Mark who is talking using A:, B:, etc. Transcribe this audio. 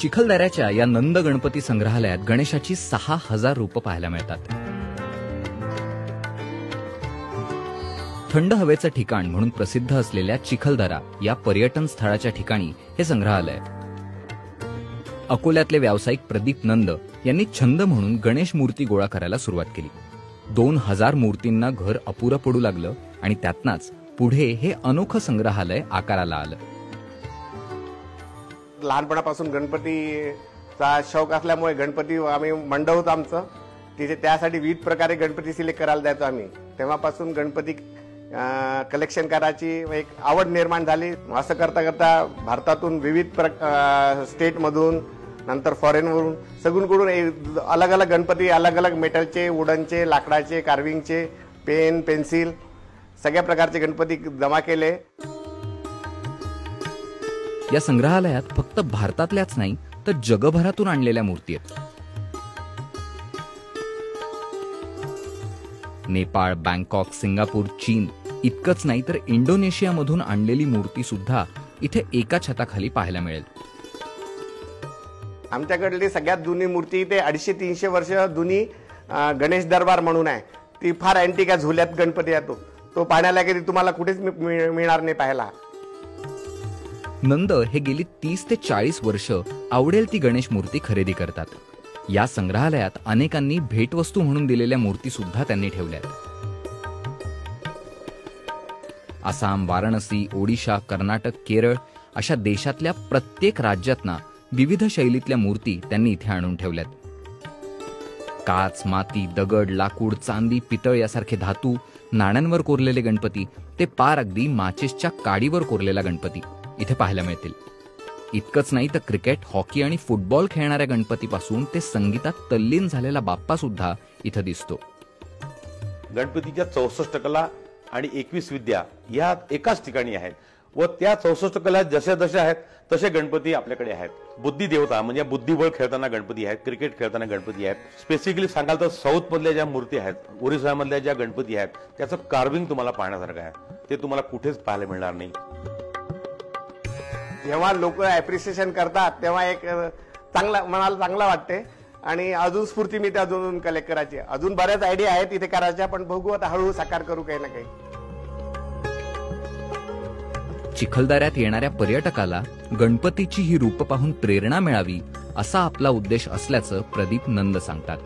A: चिखलदऱ्याच्या या नंद गणपती संग्रहालयात गणेशाची 6000 रूपं पाहायला मिळतात. थंड हवेचं ठिकाण म्हणून प्रसिद्ध असलेल्या चिखलदरा या पर्यटन स्थळाच्या ठिकाणी हे संग्रहालय. अकोल्यातले व्यावसायिक प्रदीप नंद यांनी छंद म्हणून गणेश मूर्ती गोळा करायला सुरुवात केली. 2000 मूर्तींना घर अपुरं पडू लागलं आणि त्यातनाच पुढे हे अनोखं संग्रहालय आकाराला आलं.
B: लहानपणापासून गणपतीचा शौक असल्यामुळे गणपती आम्ही मंडळ होतं आमचं, तिथे त्यासाठी विविध प्रकारे गणपती सिलेक्ट करायला द्यायचो आम्ही. तेव्हापासून गणपती कलेक्शन करायची एक आवड निर्माण झाली. असं करता करता भारतातून विविध स्टेटमधून नंतर फॉरेनवरून सगळीकडून अलग अलग गणपती, अलग अलग मेटलचे, वुडनचे, लाकडाचे, कार्विंगचे, पेन, पेन्सिल सगळ्या प्रकारचे गणपती जमा केले.
A: या संग्रहालयात फक्त भारतातल्याच नाही तर जगभरातून आणलेल्या मूर्ती आहेत. नेपाळ, बँकॉक, सिंगापूर, चीन इतकंच नाही तर इंडोनेशियामधून आणलेली मूर्ती सुद्धा इथे एका छताखाली पाहायला मिळेल.
B: आमच्याकडली सगळ्यात जुनी मूर्ती ते 250-300 वर्ष जुनी गणेश दरबार म्हणून आहे. ती फार अँटिक आहे, झुल्यात गणपती येतो. तो पाहण्याला कधी तुम्हाला कुठेच मिळणार नाही पाहायला.
A: नंद हे गेली 30 ते 40 वर्ष आवडेल ती गणेश मूर्ती खरेदी करतात. या संग्रहालयात अनेकांनी भेटवस्तू म्हणून दिलेल्या मूर्ती सुद्धा त्यांनी ठेवल्यात. आसाम, वाराणसी, ओडिशा, कर्नाटक, केरळ अशा देशातल्या प्रत्येक राज्यातना विविध शैलीतल्या मूर्ती त्यांनी इथे आणून ठेवल्यात. काच, माती, दगड, लाकूड, चांदी, पितळ यासारखे धातू, नाण्यांवर कोरलेले गणपती ते पार अगदी माचीसच्या काडीवर कोरलेला गणपती इथे पाहायला मिळतील. इतकंच नाही तर क्रिकेट, हॉकी आणि फुटबॉल खेळणाऱ्या गणपतीपासून ते संगीतात तल्लीन झालेला बाप्पा सुद्धा इथं दिसतो.
C: गणपतीच्या 64 कला आणि 21 विद्या या एकाच ठिकाणी आहेत व त्या 64 कला जशा जशा आहेत तसे गणपती आपल्याकडे आहेत. बुद्धी देवता म्हणजे बुद्धिबळ खेळताना गणपती आहेत, क्रिकेट खेळताना गणपती आहेत. स्पेसिफिकली सांगाल तर साऊथ मधल्या ज्या मूर्ती आहेत, ओरिसा मधल्या ज्या गणपती आहेत त्याचं कार्विंग तुम्हाला पाहण्यासारखं आहे. ते तुम्हाला कुठेच पाहायला मिळणार नाही.
B: जेव्हा लोक ऍप्रिसिएशन करतात तेव्हा एक मनाला चांगला वाटते आणि अजून स्फूर्ती मिळते अजून कलेक्ट करायची. अजून बऱ्याच आयडिया आहेत इथे करायच्या, पण बघू आता हळूहळू साकार करू काही ना काही.
A: चिखलदऱ्यात येणाऱ्या पर्यटकाला गणपतीची ही रूप पाहून प्रेरणा मिळावी असा आपला उद्देश असल्याचं प्रदीप नंद सांगतात.